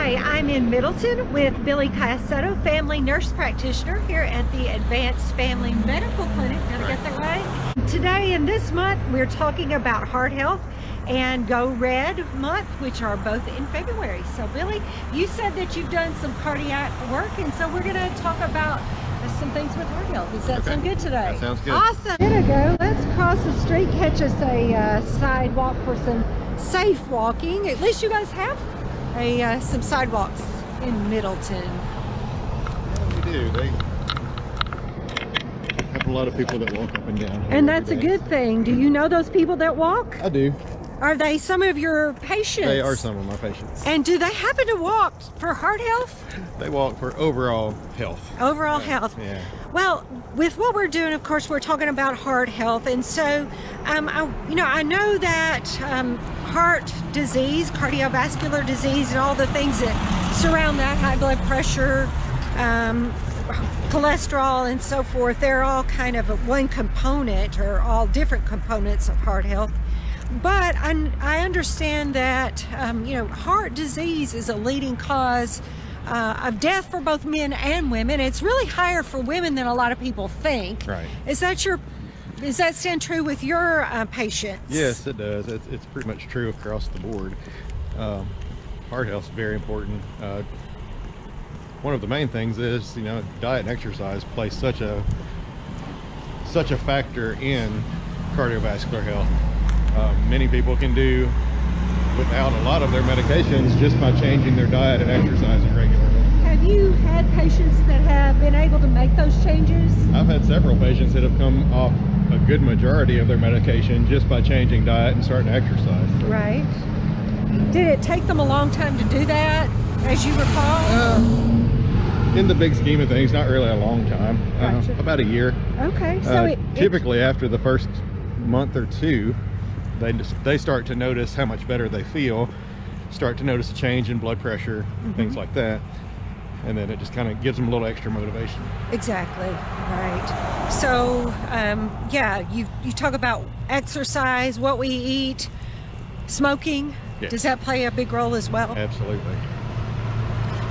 Hi, I'm in Middleton with Billy Caicedo, family nurse practitioner here at the Advanced Family Medical Clinic. Did I get that right? Today and this month, we're talking about heart health and Go Red month, which are both in February. So Billy, you said that you've done some cardiac work, and so we're going to talk about some things with heart health. Does that sound good today? That sounds good. Awesome. Here we go. Let's cross the street, catch us a sidewalk for some safe walking. At least you guys have some sidewalks in Middleton. Yeah, we do. They have a lot of people that walk up and down here. And that's a good thing. Do you know those people that walk? I do. Are they some of your patients? They are some of my patients. And do they happen to walk for heart health? They walk for overall health. Overall health. Yeah. Well, with what we're doing, of course, we're talking about heart health, and so I know that heart disease, cardiovascular disease, and all the things that surround that, high blood pressure, cholesterol, and so forth, they're all kind of one component, or all different components of heart health. But I understand that heart disease is a leading cause of death for both men and women. It's really higher for women than a lot of people think. Right. Does that stand true with your patients? Yes, it does. It's pretty much true across the board. Heart health is very important. One of the main things is, diet and exercise play such a factor in cardiovascular health. Many people can do without a lot of their medications just by changing their diet and exercising regularly. Have you had patients that have been able to make those changes? I've had several patients that have come off a good majority of their medication just by changing diet and starting to exercise. Right. Did it take them a long time to do that, as you recall? In the big scheme of things, not really a long time. Gotcha. About a year. Okay. So typically after the first month or two, they start to notice how much better they feel, start to notice a change in blood pressure, things like that, and then it just kind of gives them a little extra motivation. Exactly. Right. So you talk about exercise, what we eat, smoking. Yes. Does that play a big role as well? Absolutely.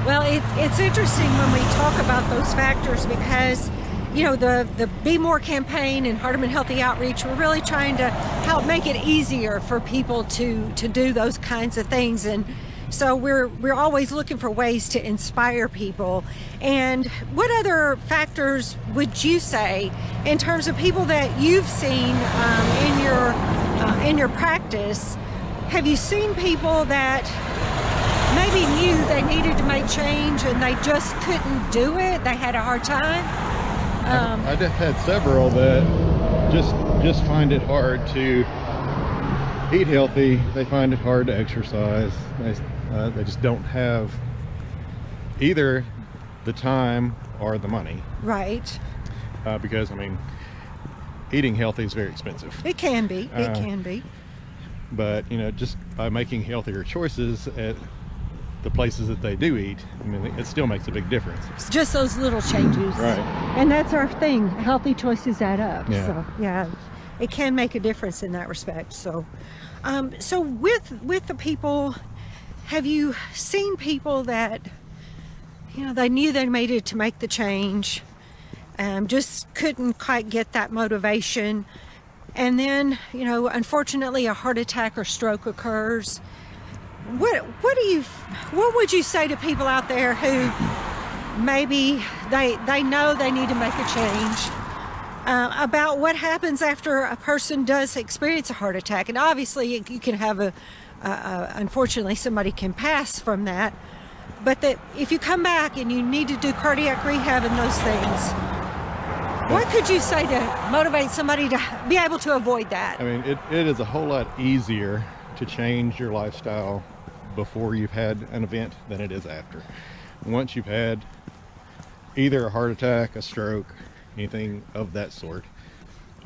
Well, it's interesting when we talk about those factors, because the Be More campaign and Heart 'em and Healthy Outreach, we're really trying to help make it easier for people to do those kinds of things. And so we're always looking for ways to inspire people. And what other factors would you say in terms of people that you've seen in your practice? Have you seen people that maybe knew they needed to make change and they just couldn't do it? They had a hard time? I just had several that just find it hard to eat healthy. They find it hard to exercise. They just don't have either the time or the money. Right. Because eating healthy is very expensive. It can be. It can be. But just by making healthier choices at the places that they do eat, it still makes a big difference. It's just those little changes. Right. And that's our thing. Healthy choices add up. Yeah. So yeah, it can make a difference in that respect. So, so with the people, have you seen people that, they knew they needed to make the change, just couldn't quite get that motivation, and then, unfortunately a heart attack or stroke occurs? What would you say to people out there who maybe they know they need to make a change about what happens after a person does experience a heart attack? And obviously you can have unfortunately somebody can pass from that, but that if you come back and you need to do cardiac rehab and those things, what could you say to motivate somebody to be able to avoid that? It is a whole lot easier to change your lifestyle before you've had an event than it is after. Once you've had either a heart attack, a stroke, anything of that sort,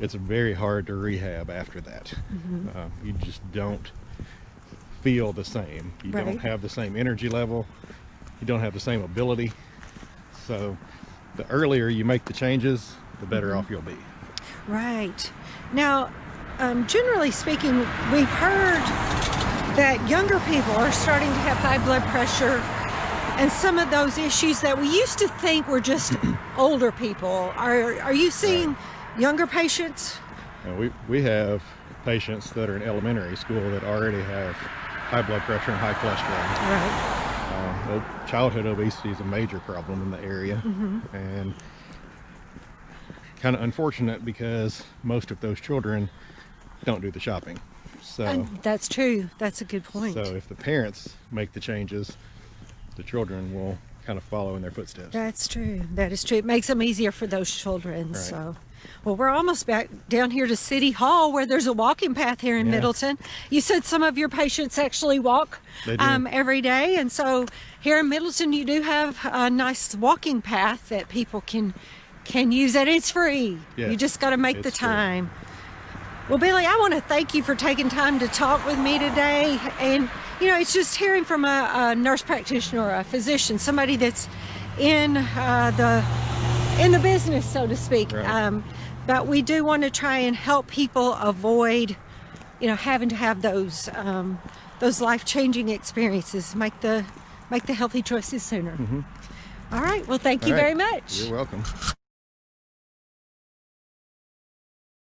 it's very hard to rehab after that. You just don't feel the same. You don't have the same energy level. You don't have the same ability. So the earlier you make the changes, the better off you'll be. Right. Now, generally speaking, we've heard that younger people are starting to have high blood pressure and some of those issues that we used to think were just older people. Are you seeing younger patients? We have patients that are in elementary school that already have high blood pressure and high cholesterol. Right. Childhood obesity is a major problem in the area, and kind of unfortunate because most of those children don't do the shopping. So And that's true. That's a good point. So if the parents make the changes, the children will kind of follow in their footsteps. That's true. That is true. It makes them easier for those children. Right. So, well, we're almost back down here to City Hall where there's a walking path here in Middleton. You said some of your patients actually walk They do. every day. And so here in Middleton, you do have a nice walking path that people can use, and it's free. Yes, You just got to make the it's free. time. Well, Billy, I want to thank you for taking time to talk with me today. And, you know, it's just hearing from a nurse practitioner, a physician, somebody that's in the business, so to speak. Right. But we do want to try and help people avoid, you know, having to have those life-changing experiences, make the healthy choices sooner. All right. Well, thank you All right. very much. You're welcome.